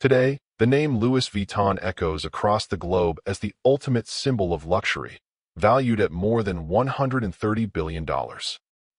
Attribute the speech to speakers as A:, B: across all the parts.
A: Today, the name Louis Vuitton echoes across the globe as the ultimate symbol of luxury, valued at more than $130 billion.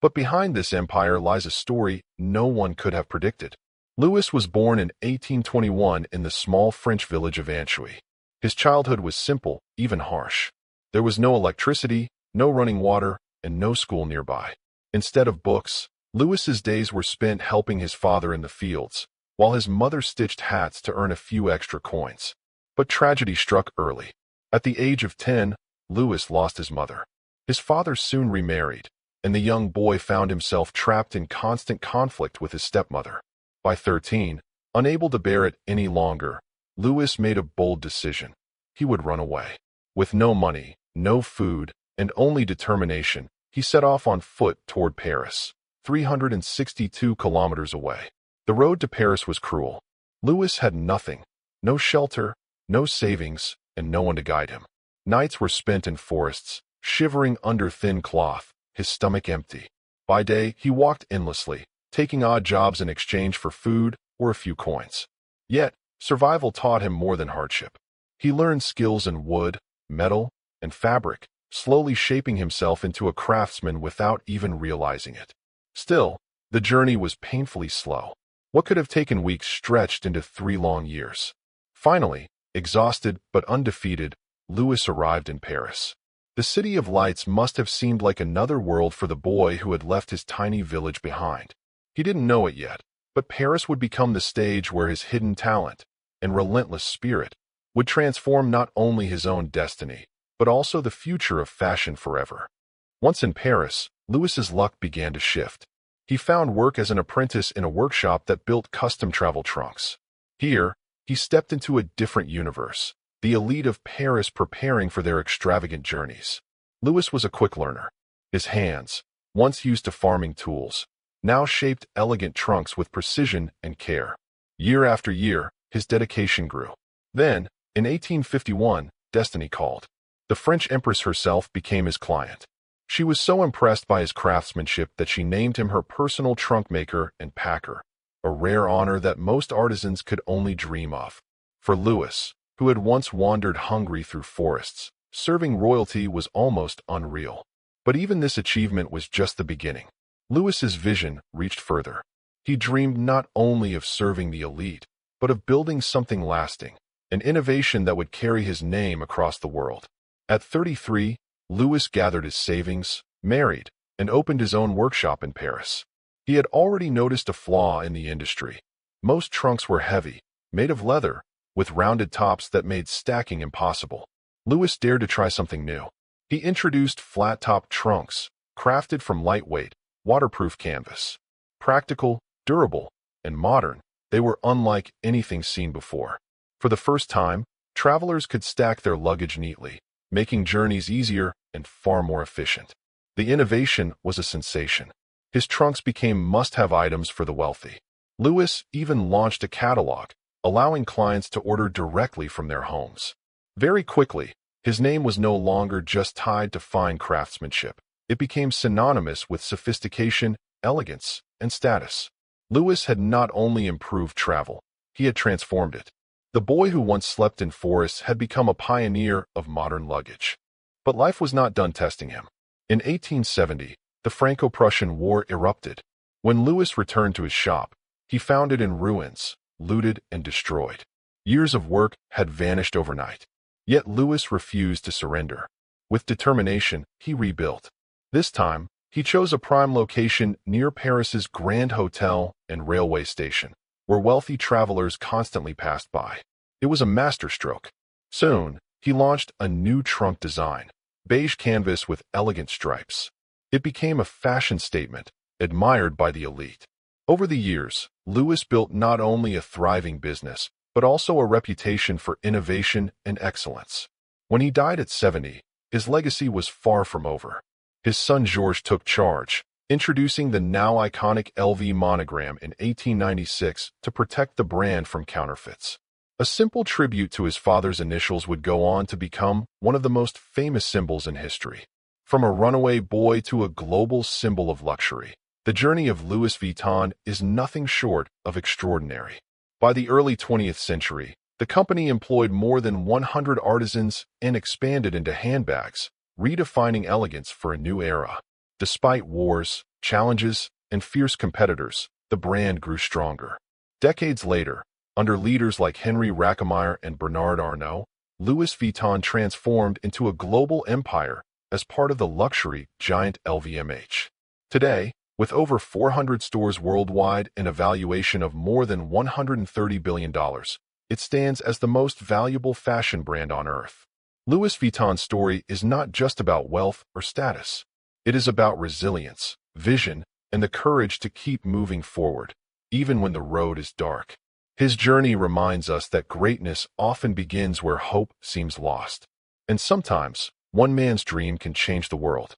A: But behind this empire lies a story no one could have predicted. Louis was born in 1821 in the small French village of Antouilly. His childhood was simple, even harsh. There was no electricity, no running water, and no school nearby. Instead of books, Louis's days were spent helping his father in the fields, while his mother stitched hats to earn a few extra coins. But tragedy struck early. At the age of 10, Louis lost his mother. His father soon remarried, and the young boy found himself trapped in constant conflict with his stepmother. By 13, unable to bear it any longer, Louis made a bold decision. He would run away. With no money, no food, and only determination, he set off on foot toward Paris, 362 kilometers away. The road to Paris was cruel. Louis had nothing, no shelter, no savings, and no one to guide him. Nights were spent in forests, shivering under thin cloth, his stomach empty. By day, he walked endlessly, taking odd jobs in exchange for food or a few coins. Yet, survival taught him more than hardship. He learned skills in wood, metal, and fabric, slowly shaping himself into a craftsman without even realizing it. Still, the journey was painfully slow. What could have taken weeks stretched into 3 long years. Finally, exhausted but undefeated, Louis arrived in Paris. The city of lights must have seemed like another world for the boy who had left his tiny village behind. He didn't know it yet, but Paris would become the stage where his hidden talent and relentless spirit would transform not only his own destiny, but also the future of fashion forever. Once in Paris, Louis's luck began to shift. He found work as an apprentice in a workshop that built custom travel trunks. Here, he stepped into a different universe, the elite of Paris preparing for their extravagant journeys. Louis was a quick learner. His hands, once used to farming tools, now shaped elegant trunks with precision and care. Year after year, his dedication grew. Then, in 1851, destiny called. The French Empress herself became his client. She was so impressed by his craftsmanship that she named him her personal trunk maker and packer, a rare honor that most artisans could only dream of. For Louis, who had once wandered hungry through forests, serving royalty was almost unreal. But even this achievement was just the beginning. Louis's vision reached further. He dreamed not only of serving the elite, but of building something lasting, an innovation that would carry his name across the world. At 33, Louis gathered his savings, married, and opened his own workshop in Paris. He had already noticed a flaw in the industry. Most trunks were heavy, made of leather, with rounded tops that made stacking impossible. Louis dared to try something new. He introduced flat-top trunks, crafted from lightweight, waterproof canvas. Practical, durable, and modern, they were unlike anything seen before. For the first time, travelers could stack their luggage neatly, making journeys easier and far more efficient. The innovation was a sensation. His trunks became must-have items for the wealthy. Louis even launched a catalog, allowing clients to order directly from their homes. Very quickly, his name was no longer just tied to fine craftsmanship. It became synonymous with sophistication, elegance, and status. Louis had not only improved travel, he had transformed it. The boy who once slept in forests had become a pioneer of modern luggage. But life was not done testing him. In 1870, the Franco-Prussian War erupted. When Louis returned to his shop, he found it in ruins, looted and destroyed. Years of work had vanished overnight. Yet Louis refused to surrender. With determination, he rebuilt. This time, he chose a prime location near Paris's Grand Hotel and railway station, where wealthy travelers constantly passed by. It was a masterstroke. Soon, he launched a new trunk design, beige canvas with elegant stripes. It became a fashion statement, admired by the elite. Over the years, Louis built not only a thriving business, but also a reputation for innovation and excellence. When he died at 70, his legacy was far from over. His son Georges took charge, introducing the now iconic LV monogram in 1896 to protect the brand from counterfeits. A simple tribute to his father's initials would go on to become one of the most famous symbols in history. From a runaway boy to a global symbol of luxury, the journey of Louis Vuitton is nothing short of extraordinary. By the early 20th century, the company employed more than 100 artisans and expanded into handbags, redefining elegance for a new era. Despite wars, challenges, and fierce competitors, the brand grew stronger. Decades later, under leaders like Henry Rackemeyer and Bernard Arnault, Louis Vuitton transformed into a global empire as part of the luxury giant LVMH. Today, with over 400 stores worldwide and a valuation of more than $130 billion, it stands as the most valuable fashion brand on earth. Louis Vuitton's story is not just about wealth or status. It is about resilience, vision, and the courage to keep moving forward, even when the road is dark. His journey reminds us that greatness often begins where hope seems lost. And sometimes, one man's dream can change the world.